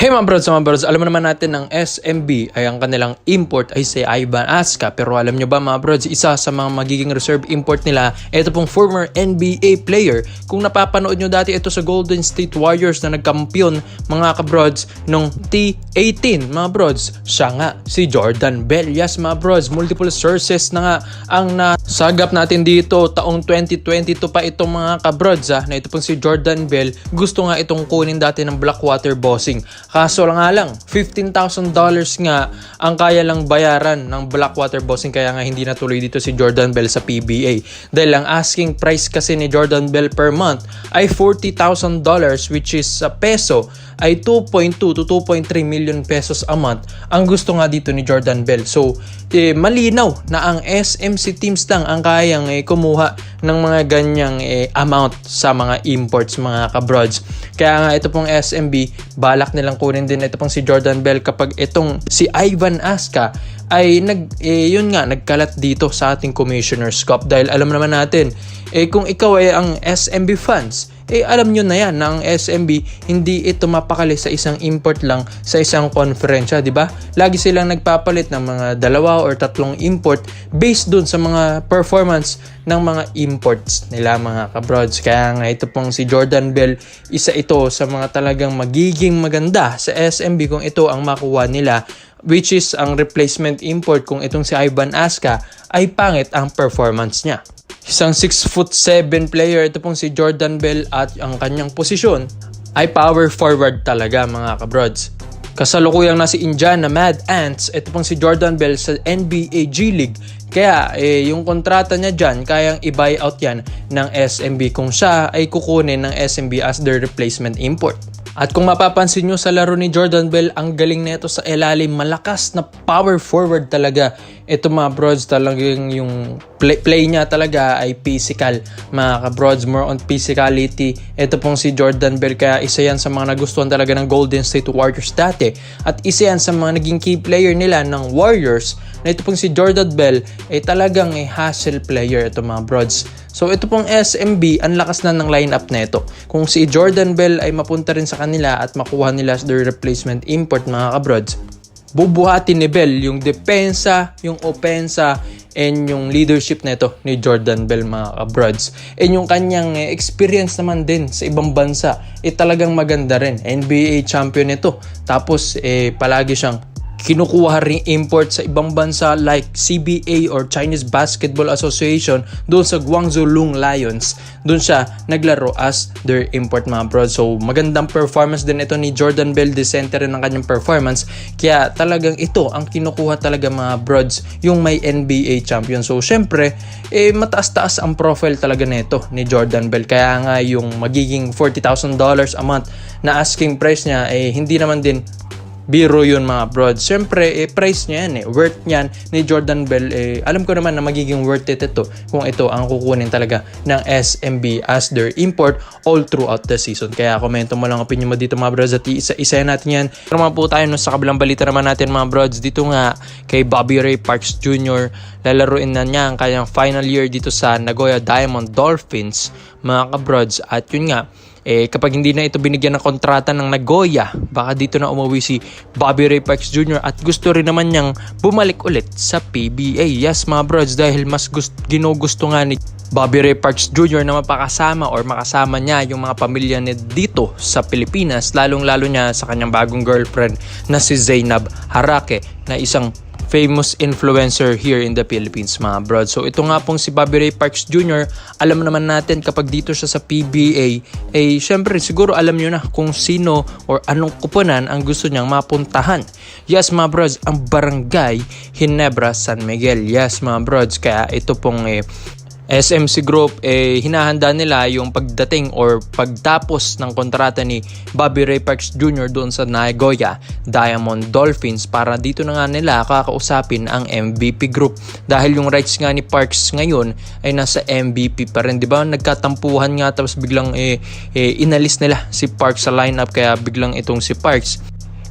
Hey mga brods, alam mo naman natin ng SMB ay ang kanilang import ay si Ivan Aska. Pero alam nyo ba mga brods, isa sa mga magiging reserve import nila, ito pong former NBA player. Kung napapanood nyo dati ito sa Golden State Warriors na nagkampiyon mga kabrods nung T18 mga brods, siya nga si Jordan Bell. Yes mga brods, multiple sources na nga ang nasagap natin dito taong 2022 pa itong mga kabrods na ito pong si Jordan Bell gusto nga itong kunin dati ng Blackwater Bossing. Kaso lang nga lang, $15,000 nga ang kaya lang bayaran ng Blackwater Bossing, kaya nga hindi natuloy dito si Jordan Bell sa PBA. Dahil ang asking price kasi ni Jordan Bell per month ay $40,000, which is sa peso ay 2.2 to 2.3 million pesos a month ang gusto nga dito ni Jordan Bell. So malinaw na ang SMC teams lang ang kayang kumuha ng mga ganyang amount sa mga imports mga kabrods. Kaya nga ito pong SMB balak nilang kunin din ito pong si Jordan Bell kapag itong si Ivan Aska ay nagkalat dito sa ating Commissioner's Cup. Dahil alam naman natin kung ikaw ay ang SMB fans, alam nyo na yan na ang SMB hindi ito mapakali sa isang import lang sa isang konferensya, di ba? Lagi silang nagpapalit ng mga 2 or 3 import based dun sa mga performance ng mga imports nila mga kabrods. Kaya nga ito pong si Jordan Bell, isa ito sa mga talagang magiging maganda sa SMB kung ito ang makuha nila, which is ang replacement import kung itong si Ivan Aska ay pangit ang performance niya. Isang 6'7" player ito pong si Jordan Bell at ang kanyang posisyon ay power forward talaga mga kabrods. Kasalukuyang nasa Indiana Mad Ants ito pong si Jordan Bell sa NBA G League. Kaya yung kontrata niya dyan, kayang i-buy out yan ng SMB kung siya ay kukunin ng SMB as their replacement import. At kung mapapansin nyo sa laro ni Jordan Bell, ang galing nito sa ilalim, malakas na power forward talaga. Ito mga brods, talagang yung play niya talaga ay physical mga kabrods, more on physicality. Ito pong si Jordan Bell, kaya isa yan sa mga nagustuhan talaga ng Golden State Warriors dati. At isa yan sa mga naging key player nila ng Warriors, na ito pong si Jordan Bell ay talagang hustle player ito mga brods. So ito pong SMB, ang lakas na ng lineup na ito. Kung si Jordan Bell ay mapunta rin sa kanila at makuha nila as their replacement import mga kabrods, bubuhatin ni Bell yung depensa, yung opensa, and yung leadership na ito ni Jordan Bell mga kabrods. And yung kanyang experience naman din sa ibang bansa, talagang maganda rin. NBA champion ito. Tapos palagi siyang kinukuha rin import sa ibang bansa like CBA or Chinese Basketball Association doon sa Guangzhou Lung Lions. Doon siya naglaro as their import mga bro. So magandang performance din ito ni Jordan Bell, decente rin ang kanyang performance. Kaya talagang ito ang kinukuha talaga mga brods, yung may NBA champion. So syempre mataas-taas ang profile talaga nito ni Jordan Bell. Kaya nga yung magiging $40,000 a month na asking price niya hindi naman din biro yun mga broad. Siyempre, price niya yan worth niyan ni Jordan Bell. Alam ko naman na magiging worth it ito kung ito ang kukunin talaga ng SMB as their import all throughout the season. Kaya komento mo lang opinion mo dito mga brods at isa natin yan. Pero mga po tayo sa kabilang balita naman natin mga brods. Dito nga kay Bobby Ray Parks Jr. lalaruin na niya ang kanyang final year dito sa Nagoya Diamond Dolphins mga kabrods. At yun nga, kapag hindi na ito binigyan ng kontrata ng Nagoya, baka dito na umuwi si Bobby Ray Parks Jr. at gusto rin naman niyang bumalik ulit sa PBA. Yes mga brods, dahil mas ginugusto nga ni Bobby Ray Parks Jr. na mapakasama or makasama niya yung mga pamilya niya dito sa Pilipinas, lalong-lalo niya sa kanyang bagong girlfriend na si Zainab Harake, na isang famous influencer here in the Philippines mga brod. So ito nga pong si Bobby Ray Parks Jr., alam naman natin kapag dito siya sa PBA, syempre siguro alam nyo na kung sino or anong kuponan ang gusto niyang mapuntahan. Yes mga brods, ang Barangay Ginebra San Miguel. Yes mga brods, kaya ito pong SMC Group hinahanda nila yung pagdating or pagtapos ng kontrata ni Bobby Ray Parks Jr. doon sa Nagoya Diamond Dolphins para dito na nga nila kakausapin ang MVP Group, dahil yung rights nga ni Parks ngayon ay nasa MVP pa rin, di ba? Nagkatampuhan nga tapos biglang inalis nila si Parks sa lineup, kaya biglang itong si Parks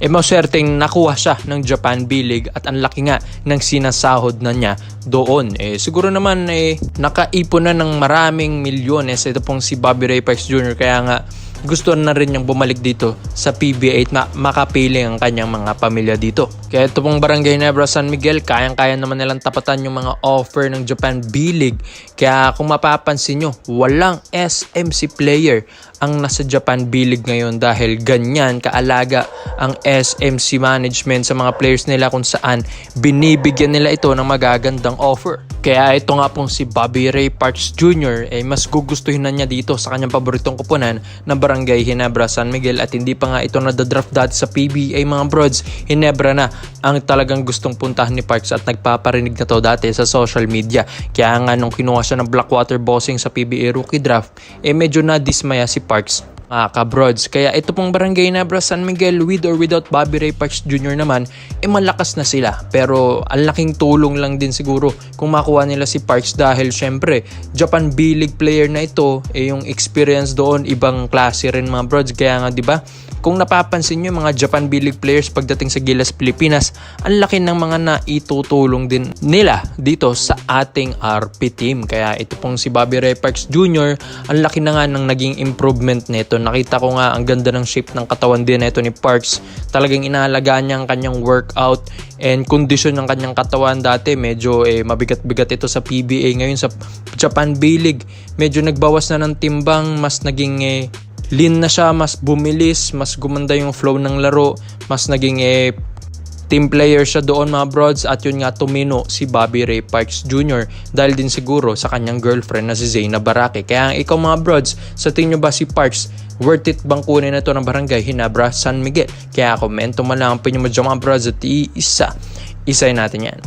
maswerteng nakuha siya ng Japan B-League at ang laki nga ng sinasahod na niya doon. Siguro naman nakaipon na ng maraming milyones ito pong si Bobby Ray Parks Jr. Kaya nga gusto na rin niyang bumalik dito sa PBA at makapiling ang kanyang mga pamilya dito. Kaya ito pong Barangay Ginebra San Miguel, kayang-kaya naman nilang tapatan yung mga offer ng Japan B-League. Kaya kung mapapansin nyo, walang SMC player ang nasa Japan B-League ngayon dahil ganyan kaalaga ang SMC management sa mga players nila kung saan binibigyan nila ito ng magagandang offer. Kaya ito nga pong si Bobby Ray Parks Jr. Mas gugustuhin na niya dito sa kanyang paboritong koponan na Barangay Ginebra San Miguel, at hindi pa nga ito nadadraft dati sa PBA mga brods. Ginebra na ang talagang gustong puntahan ni Parks at nagpaparinig na to dati sa social media. Kaya nga nung kinuha siya ng Blackwater Bossing sa PBA Rookie Draft, medyo nadismaya si Parks mga kabrods. Kaya ito pong Barangay Ginebra San Miguel, with or without Bobby Ray Parks Jr. naman, malakas na sila. Pero ang laking tulong lang din siguro kung makuha nila si Parks dahil syempre Japan B-League player na ito, yung experience doon ibang klase rin mga brods. Kaya nga 'di ba? Kung napapansin nyo, mga Japan B-League players pagdating sa Gilas Pilipinas, ang laki ng mga naitutulong din nila dito sa ating RP team. Kaya ito pong si Bobby Ray Parks Jr., ang laki na nga ng naging improvement nito. Nakita ko nga ang ganda ng shape ng katawan din nito ni Parks. Talagang inaalagaan niya ang kanyang workout and condition ng kanyang katawan. Dati medyo mabigat-bigat ito sa PBA. Ngayon sa Japan B-League, medyo nagbawas na ng timbang, mas naging lean na siya, mas bumilis, mas gumanda yung flow ng laro, mas naging team player siya doon mga brods. At yun nga tumino si Bobby Ray Parks Jr. dahil din siguro sa kanyang girlfriend na si Zayna Barake. Kaya ikaw mga brods, sa tingin nyo ba si Parks worth it bang kunin na ito ng Barangay Ginebra San Miguel? Kaya komento mo lang ang opinion mo dyan mga brods at isa natin yan.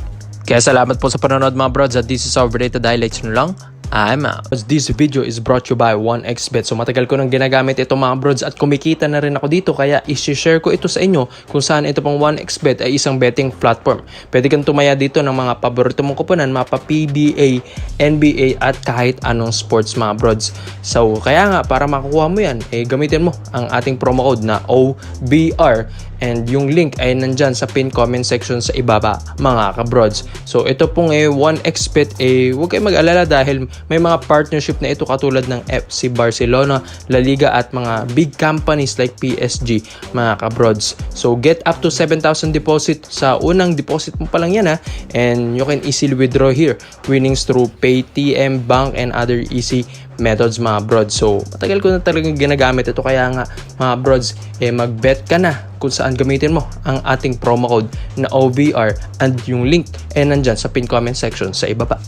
Kaya salamat po sa panonood mga brods, at this is our related highlights nyo lang. I'm out. This video is brought to you by 1xBet. So matagal ko nang ginagamit ito mga brods at kumikita na rin ako dito, kaya isi-share ko ito sa inyo kung saan ito pong 1xBet ay isang betting platform. Pwede kang tumaya dito ng mga paborito mong koponan, mapa PBA, NBA at kahit anong sports mga brods. So kaya nga para makukuha mo yan, gamitin mo ang ating promo code na OBR. And yung link ay nandyan sa pin comment section sa ibaba mga kabrods. So ito pong 1xBet, huwag kayong mag-alala dahil may mga partnership na ito katulad ng FC Barcelona, La Liga at mga big companies like PSG mga kabrods. So get up to 7,000 deposit sa unang deposit mo pa lang yan and you can easily withdraw here winnings through Paytm, bank and other easy methods mga brods. So matagal ko na talagang ginagamit ito, kaya nga mga brods, mag-bet ka na kung saan gamitin mo ang ating promo code na OVR, and yung link nandyan sa pin comment section sa ibaba.